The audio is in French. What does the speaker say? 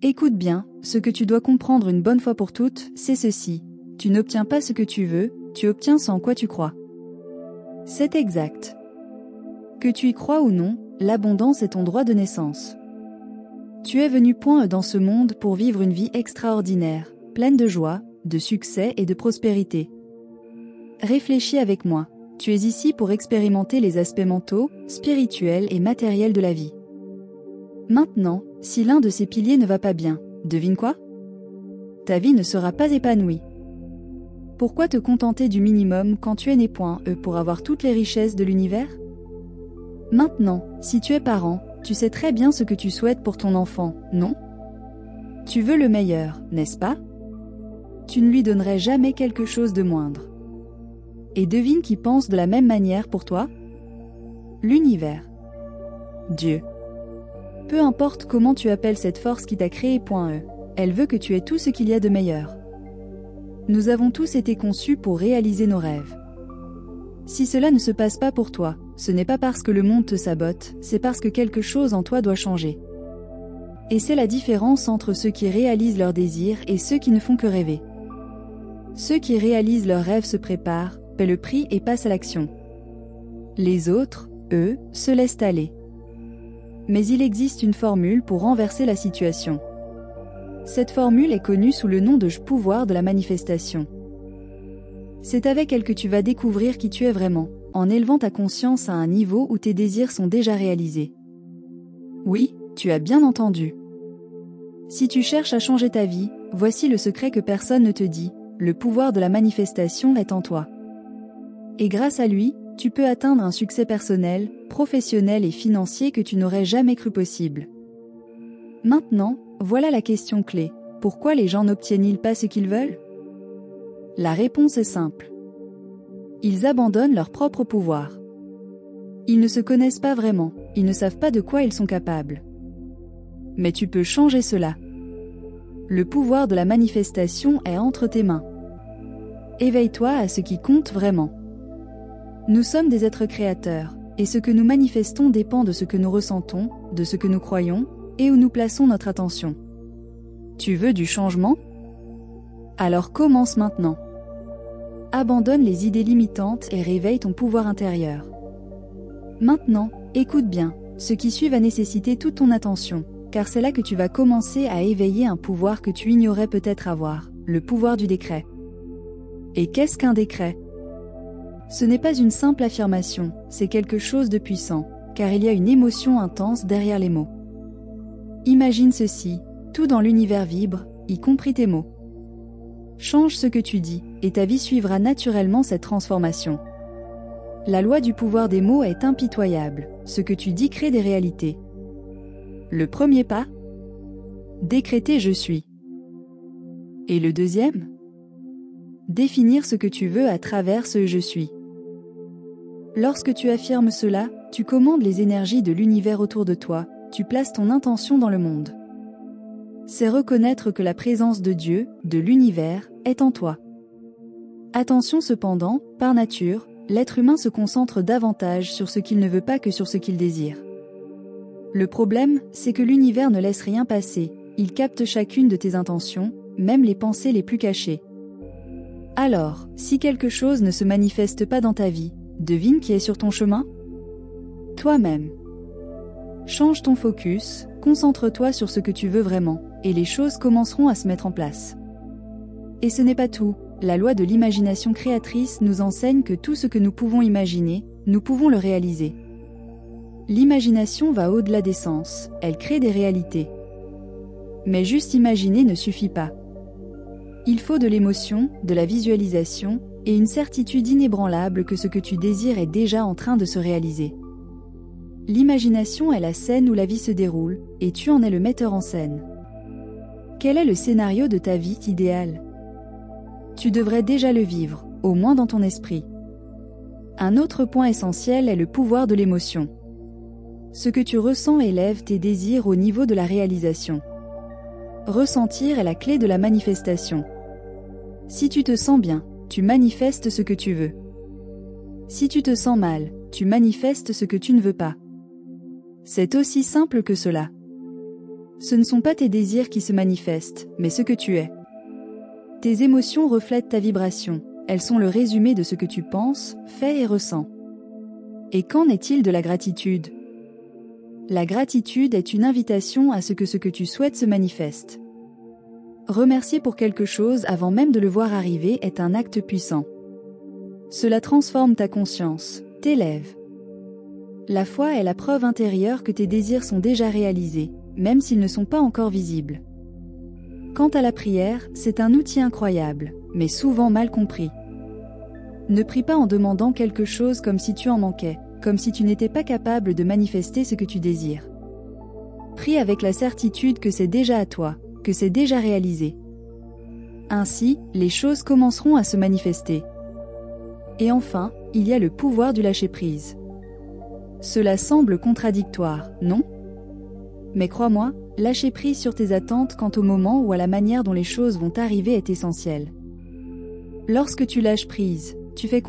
Écoute bien, ce que tu dois comprendre une bonne fois pour toutes, c'est ceci. Tu n'obtiens pas ce que tu veux, tu obtiens ce en quoi tu crois. C'est exact. Que tu y crois ou non, l'abondance est ton droit de naissance. Tu es venu dans ce monde pour vivre une vie extraordinaire, pleine de joie, de succès et de prospérité. Réfléchis avec moi, tu es ici pour expérimenter les aspects mentaux, spirituels et matériels de la vie. Maintenant, si l'un de ces piliers ne va pas bien, devine quoi? Ta vie ne sera pas épanouie. Pourquoi te contenter du minimum quand tu es né pour avoir toutes les richesses de l'univers? Maintenant, si tu es parent, tu sais très bien ce que tu souhaites pour ton enfant, non? Tu veux le meilleur, n'est-ce pas? Tu ne lui donnerais jamais quelque chose de moindre. Et devine qui pense de la même manière pour toi? L'univers. Dieu. Peu importe comment tu appelles cette force qui t'a créé, elle veut que tu aies tout ce qu'il y a de meilleur. Nous avons tous été conçus pour réaliser nos rêves. Si cela ne se passe pas pour toi, ce n'est pas parce que le monde te sabote, c'est parce que quelque chose en toi doit changer. Et c'est la différence entre ceux qui réalisent leurs désirs et ceux qui ne font que rêver. Ceux qui réalisent leurs rêves se préparent, paient le prix et passent à l'action. Les autres, eux, se laissent aller. Mais il existe une formule pour renverser la situation. Cette formule est connue sous le nom de pouvoir de la manifestation. C'est avec elle que tu vas découvrir qui tu es vraiment, en élevant ta conscience à un niveau où tes désirs sont déjà réalisés. Oui, tu as bien entendu. Si tu cherches à changer ta vie, voici le secret que personne ne te dit, le pouvoir de la manifestation est en toi. Et grâce à lui, tu peux atteindre un succès personnel, professionnel et financier que tu n'aurais jamais cru possible. Maintenant, voilà la question clé. Pourquoi les gens n'obtiennent-ils pas ce qu'ils veulent? La réponse est simple. Ils abandonnent leur propre pouvoir. Ils ne se connaissent pas vraiment, ils ne savent pas de quoi ils sont capables. Mais tu peux changer cela. Le pouvoir de la manifestation est entre tes mains. Éveille-toi à ce qui compte vraiment. Nous sommes des êtres créateurs, et ce que nous manifestons dépend de ce que nous ressentons, de ce que nous croyons, et où nous plaçons notre attention. Tu veux du changement? Alors commence maintenant. Abandonne les idées limitantes et réveille ton pouvoir intérieur. Maintenant, écoute bien, ce qui suit va nécessiter toute ton attention, car c'est là que tu vas commencer à éveiller un pouvoir que tu ignorais peut-être avoir, le pouvoir du décret. Et qu'est-ce qu'un décret? Ce n'est pas une simple affirmation, c'est quelque chose de puissant, car il y a une émotion intense derrière les mots. Imagine ceci, tout dans l'univers vibre, y compris tes mots. Change ce que tu dis, et ta vie suivra naturellement cette transformation. La loi du pouvoir des mots est impitoyable, ce que tu dis crée des réalités. Le premier pas? Décréter je suis. Et le deuxième? Définir ce que tu veux à travers ce je suis. Lorsque tu affirmes cela, tu commandes les énergies de l'univers autour de toi, tu places ton intention dans le monde. C'est reconnaître que la présence de Dieu, de l'univers, est en toi. Attention cependant, par nature, l'être humain se concentre davantage sur ce qu'il ne veut pas que sur ce qu'il désire. Le problème, c'est que l'univers ne laisse rien passer, il capte chacune de tes intentions, même les pensées les plus cachées. Alors, si quelque chose ne se manifeste pas dans ta vie, devine qui est sur ton chemin? Toi-même. Change ton focus, concentre-toi sur ce que tu veux vraiment, et les choses commenceront à se mettre en place. Et ce n'est pas tout, la loi de l'imagination créatrice nous enseigne que tout ce que nous pouvons imaginer, nous pouvons le réaliser. L'imagination va au-delà des sens, elle crée des réalités. Mais juste imaginer ne suffit pas. Il faut de l'émotion, de la visualisation, et une certitude inébranlable que ce que tu désires est déjà en train de se réaliser. L'imagination est la scène où la vie se déroule, et tu en es le metteur en scène. Quel est le scénario de ta vie idéale? Tu devrais déjà le vivre, au moins dans ton esprit. Un autre point essentiel est le pouvoir de l'émotion. Ce que tu ressens élève tes désirs au niveau de la réalisation. Ressentir est la clé de la manifestation. Si tu te sens bien, tu manifestes ce que tu veux. Si tu te sens mal, tu manifestes ce que tu ne veux pas. C'est aussi simple que cela. Ce ne sont pas tes désirs qui se manifestent, mais ce que tu es. Tes émotions reflètent ta vibration, elles sont le résumé de ce que tu penses, fais et ressens. Et qu'en est-il de la gratitude? La gratitude est une invitation à ce que tu souhaites se manifeste. Remercier pour quelque chose avant même de le voir arriver est un acte puissant. Cela transforme ta conscience, t'élève. La foi est la preuve intérieure que tes désirs sont déjà réalisés, même s'ils ne sont pas encore visibles. Quant à la prière, c'est un outil incroyable, mais souvent mal compris. Ne prie pas en demandant quelque chose comme si tu en manquais, comme si tu n'étais pas capable de manifester ce que tu désires. Prie avec la certitude que c'est déjà à toi, que c'est déjà réalisé. Ainsi, les choses commenceront à se manifester. Et enfin, il y a le pouvoir du lâcher-prise. Cela semble contradictoire, non? Mais crois-moi, lâcher prise sur tes attentes quant au moment ou à la manière dont les choses vont arriver est essentiel. Lorsque tu lâches prise, tu fais